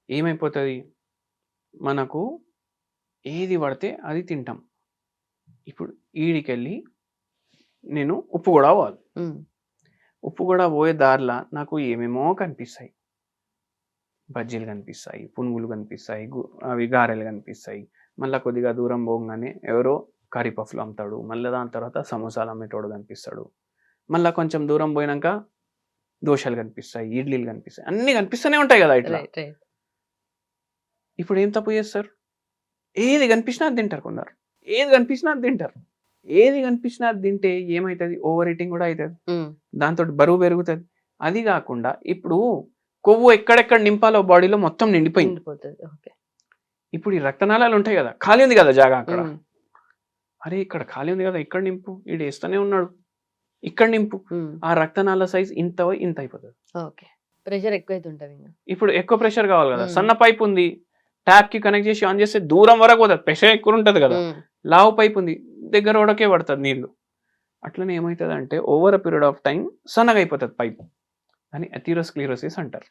ఏమైపోతుంది, మనకు ఏది పడితే అది తింటాం. ఇప్పుడు ఈడికెళ్ళి నేను ఉప్పు కూడా పోవాలి. ఉప్పు కూడా పోయే దారిలో నాకు ఏమేమో కనిపిస్తాయి. బజ్జీలు కనిపిస్తాయి, పునుగులు కనిపిస్తాయి, అవి గారెలు కనిపిస్తాయి. మళ్ళీ కొద్దిగా దూరం పోగానే ఎవరో కర్రీ పఫ్లు అమ్ముతాడు. మళ్ళీ దాని తర్వాత సమోసాలు అమ్మేటోడు కనిపిస్తాడు. మళ్ళీ కొంచెం దూరం పోయినాక దోశలు కనిపిస్తాయి, ఇడ్లీలు కనిపిస్తాయి, అన్నీ కనిపిస్తూనే ఉంటాయి కదా ఇట్లా. ఇప్పుడు ఏం తప్పు చేస్తారు? ఏది కనిపించినా అది తింటారు కొందరు. ఏది కనిపించినా అది తింటారు. ఏది కనిపించినా అది తింటే ఏమవుతుంది? ఓవర్ ఈటింగ్ కూడా అవుతుంది. దాంతో బరువు పెరుగుతుంది. అది కాకుండా ఇప్పుడు కొవ్వు ఎక్కడెక్కడ నింపాలో బాడీలో మొత్తం నిండిపోయింది. ఇప్పుడు ఈ రక్తనాళాలు ఉంటాయి కదా, ఖాళీ ఉంది కదా జాగా అక్కడ. అరే ఇక్కడ ఖాళీ ఉంది కదా, ఇక్కడ నింపు. ఈడు వేస్తూనే ఉన్నాడు, ఇక్కడ నింపు. ఆ రక్తనాళ సైజ్ ఇంత ఇంత అయిపోతుంది. ప్రెషర్ ఎక్కువైతుంటది. ఇప్పుడు ఎక్కువ ప్రెషర్ కావాలి కదా, సన్న పైప్ ఉంది, ట్యాప్ కి కనెక్ట్ చేసి ఆన్ చేస్తే దూరం వరకు పోతుంది, ప్రెషర్ ఎక్కువ ఉంటుంది కదా. లావు పైప్ ఉంది, దగ్గర ఓడకే పడుతుంది నీళ్లు. అట్లనే ఏమవుతుంది అంటే over a period of time సన్నగా అయిపోతుంది పైప్. అని అథెరోస్క్లెరోసిస్ అంటారు.